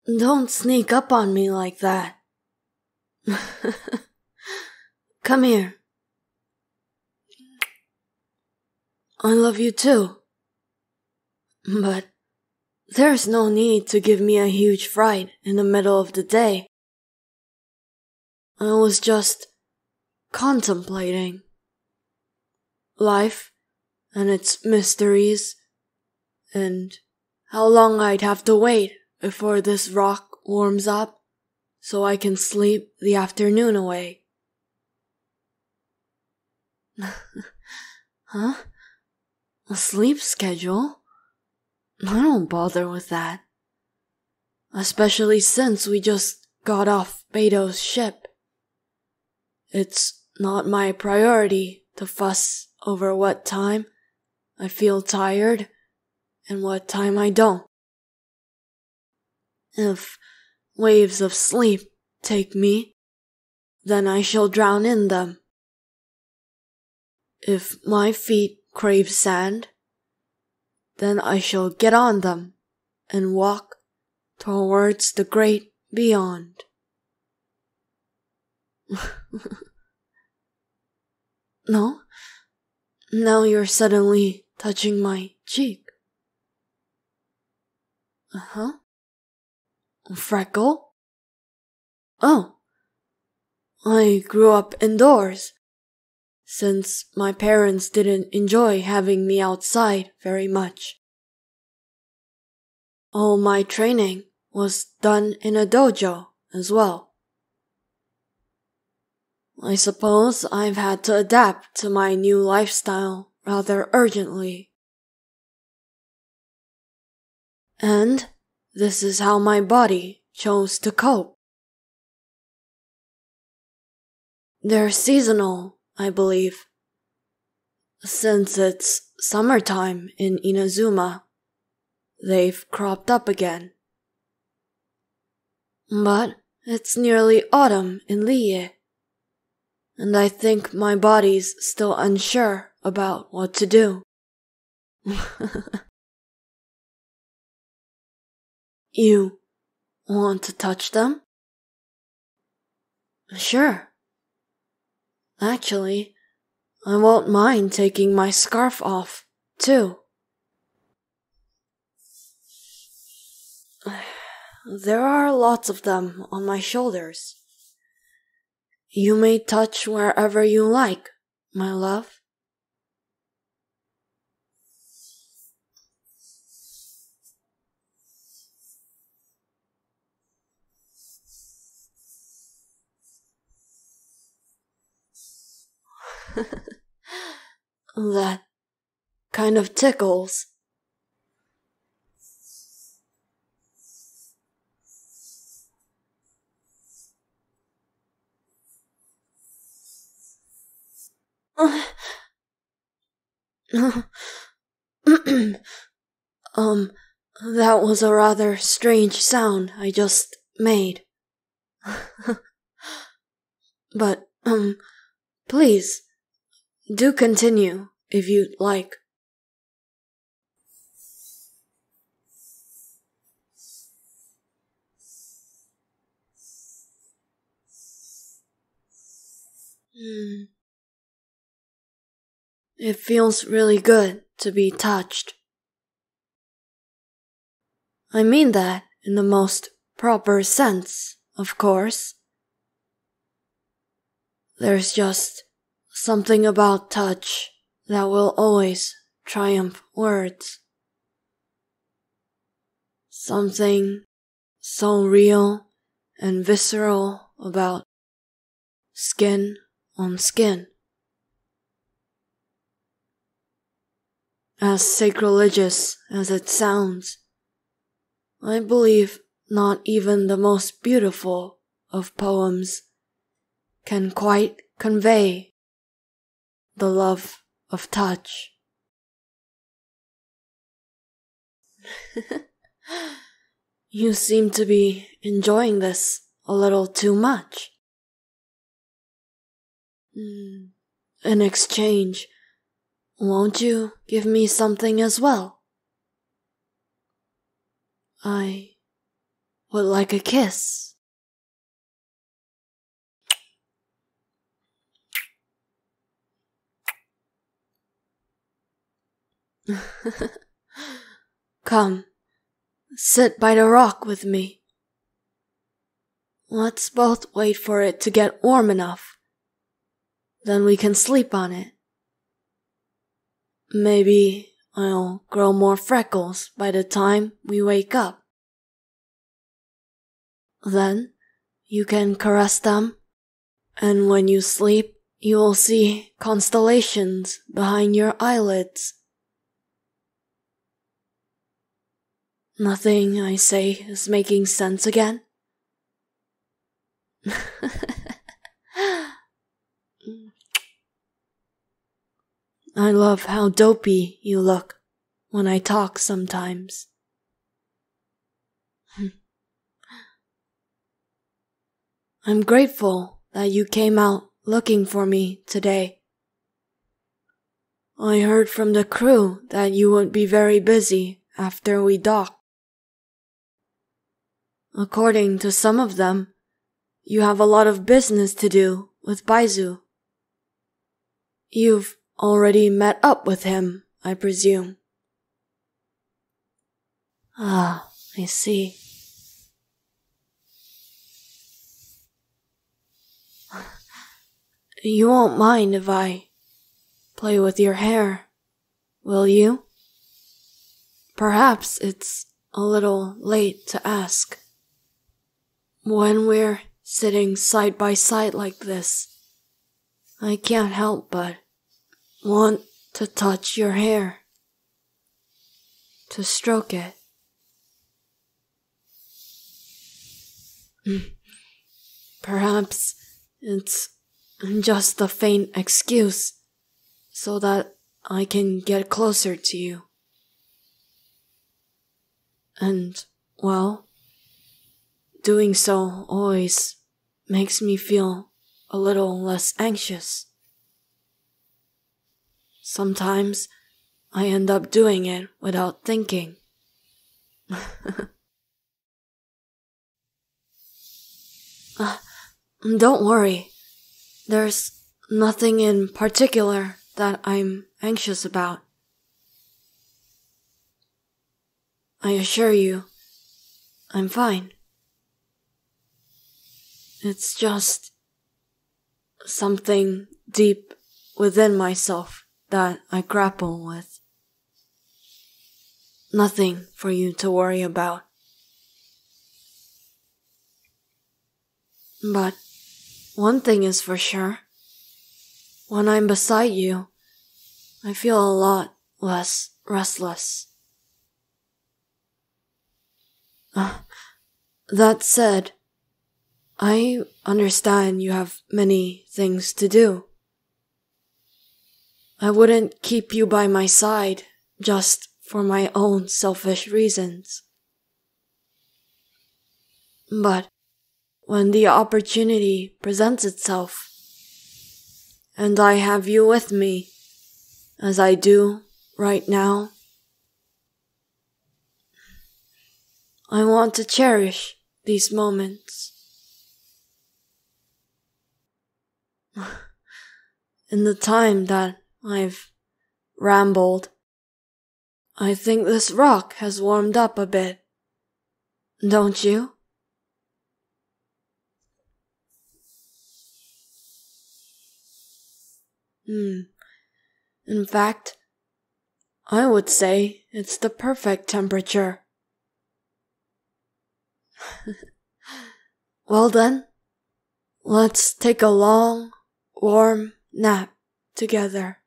Don't sneak up on me like that. Come here. I love you too. But there's no need to give me a huge fright in the middle of the day. I was just contemplating life and its mysteries, and how long I'd have to wait before this rock warms up so I can sleep the afternoon away. Huh? A sleep schedule? I don't bother with that. Especially since we just got off Beto's ship. It's not my priority to fuss over what time I feel tired and what time I don't. If waves of sleep take me, then I shall drown in them. If my feet crave sand, then I shall get on them and walk towards the great beyond. No? Now you're suddenly touching my cheek. Uh-huh. Freckle? Oh. I grew up indoors, since my parents didn't enjoy having me outside very much. All my training was done in a dojo as well. I suppose I've had to adapt to my new lifestyle rather urgently. And this is how my body chose to cope. They're seasonal, I believe. Since it's summertime in Inazuma, they've cropped up again. But it's nearly autumn in Liye, and I think my body's still unsure about what to do. You want to touch them? Sure. Actually, I won't mind taking my scarf off, too. There are lots of them on my shoulders. You may touch wherever you like, my love. That kind of tickles. That was a rather strange sound I just made. But, please, do continue if you'd like. It feels really good to be touched. I mean that in the most proper sense, of course. There's just something about touch that will always triumph words. Something so real and visceral about skin on skin. As sacrilegious as it sounds, I believe not even the most beautiful of poems can quite convey the love of touch. You seem to be enjoying this a little too much. In exchange, won't you give me something as well? would like a kiss. Come, sit by the rock with me. Let's both wait for it to get warm enough. Then we can sleep on it. Maybe I'll grow more freckles by the time we wake up. Then you can caress them, and when you sleep, you will see constellations behind your eyelids. Nothing I say is making sense again? I love how dopey you look when I talk sometimes. I'm grateful that you came out looking for me today. I heard from the crew that you would be very busy after we docked. According to some of them, you have a lot of business to do with Baizu. You've already met up with him, I presume. Ah, I see. You won't mind if I play with your hair, will you? Perhaps it's a little late to ask. When we're sitting side by side like this, I can't help but want to touch your hair, to stroke it. Perhaps it's just a faint excuse so that I can get closer to you. And, well, doing so always makes me feel a little less anxious. Sometimes I end up doing it without thinking. Don't worry. There's nothing in particular that I'm anxious about. I assure you, I'm fine. It's just something deep within myself that I grapple with. Nothing for you to worry about. But one thing is for sure. When I'm beside you, I feel a lot less restless. That said, I understand you have many things to do. I wouldn't keep you by my side just for my own selfish reasons. But when the opportunity presents itself, and I have you with me, as I do right now, I want to cherish these moments. In the time that I've rambled, I think this rock has warmed up a bit. Don't you? In fact, I would say it's the perfect temperature. Well then, let's take a long, warm nap together.